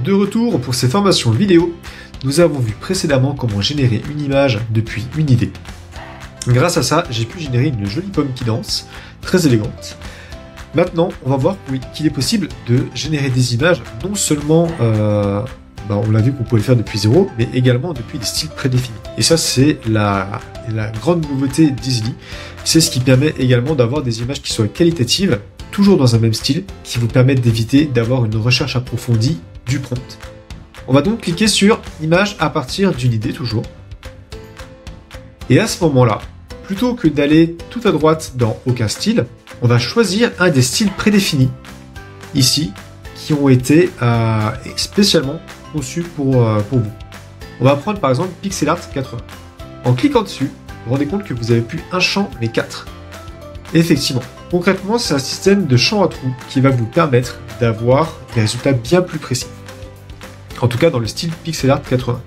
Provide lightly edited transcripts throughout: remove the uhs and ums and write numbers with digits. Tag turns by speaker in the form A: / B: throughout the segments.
A: De retour pour ces formations vidéo, nous avons vu précédemment comment générer une image depuis une idée. Grâce à ça, j'ai pu générer une jolie pomme qui danse, très élégante. Maintenant, on va voir qu'il est possible de générer des images, non seulement, on l'a vu qu'on pouvait le faire depuis zéro, mais également depuis des styles prédéfinis. Et ça, c'est la grande nouveauté d'Easily. C'est ce qui permet également d'avoir des images qui soient qualitatives, toujours dans un même style, qui vous permettent d'éviter d'avoir une recherche approfondie du prompt. On va donc cliquer sur image à partir d'une idée toujours. Et à ce moment-là, plutôt que d'aller tout à droite dans aucun style, on va choisir un des styles prédéfinis, ici, qui ont été spécialement conçus pour vous. On va prendre par exemple Pixel Art 80. En cliquant dessus, vous vous rendez compte que vous avez plus un champ, mais 4. Effectivement, concrètement, c'est un système de champs à trous qui va vous permettre d'avoir des résultats bien plus précis. En tout cas, dans le style Pixel Art 80.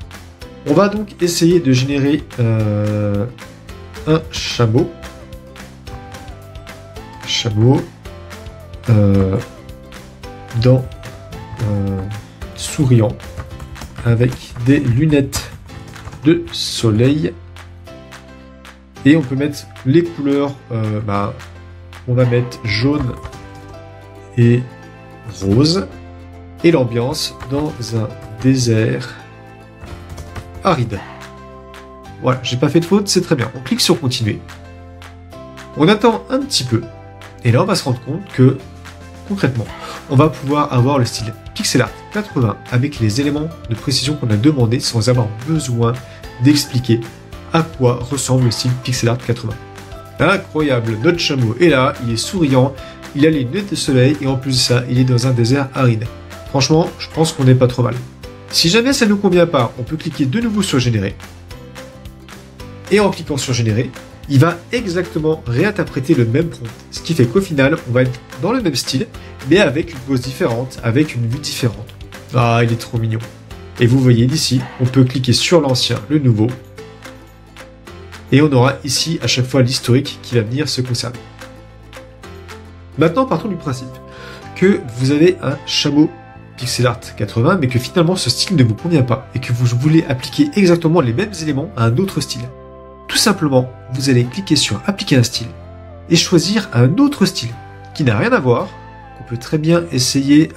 A: On va donc essayer de générer un chameau. Souriant, avec des lunettes de soleil. Et on peut mettre les couleurs, on va mettre jaune et rose. Et l'ambiance dans un désert aride. Voilà, j'ai pas fait de faute, c'est très bien. On clique sur continuer. On attend un petit peu. Et là, on va se rendre compte que, concrètement, on va pouvoir avoir le style Pixel Art 80 avec les éléments de précision qu'on a demandé sans avoir besoin d'expliquer à quoi ressemble le style Pixel Art 80. Incroyable, notre chameau est là, il est souriant, il a les lunettes de soleil et en plus de ça, il est dans un désert aride. Franchement, je pense qu'on n'est pas trop mal. Si jamais ça ne nous convient pas, on peut cliquer de nouveau sur Générer. Et en cliquant sur Générer, il va exactement réinterpréter le même prompt. Ce qui fait qu'au final, on va être dans le même style, mais avec une pose différente, avec une vue différente. Ah, il est trop mignon. Et vous voyez d'ici, on peut cliquer sur l'ancien, le nouveau. Et on aura ici à chaque fois l'historique qui va venir se conserver. Maintenant, partons du principe que vous avez un chameau Pixel Art 80, mais que finalement ce style ne vous convient pas et que vous voulez appliquer exactement les mêmes éléments à un autre style. Tout simplement, vous allez cliquer sur appliquer un style et choisir un autre style qui n'a rien à voir, qu'on peut très bien essayer,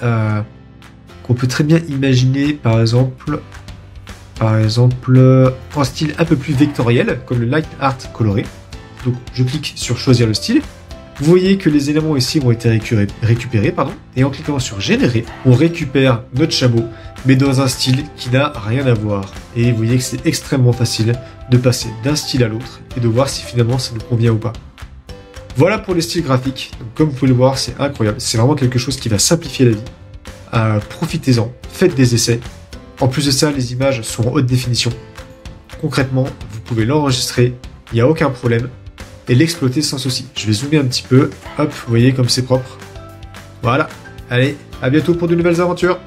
A: qu'on peut très bien imaginer par exemple un style un peu plus vectoriel comme le Light Art coloré. Donc je clique sur choisir le style. Vous voyez que les éléments ici ont été récupérés, et en cliquant sur Générer, on récupère notre chameau, mais dans un style qui n'a rien à voir. Et vous voyez que c'est extrêmement facile de passer d'un style à l'autre et de voir si finalement ça nous convient ou pas. Voilà pour les styles graphiques. Donc, comme vous pouvez le voir, c'est incroyable. C'est vraiment quelque chose qui va simplifier la vie. Profitez-en, faites des essais. En plus de ça, les images sont en haute définition. Concrètement, vous pouvez l'enregistrer, il n'y a aucun problème. Et l'exploiter sans souci. Je vais zoomer un petit peu. Hop, vous voyez comme c'est propre. Voilà. Allez, à bientôt pour de nouvelles aventures.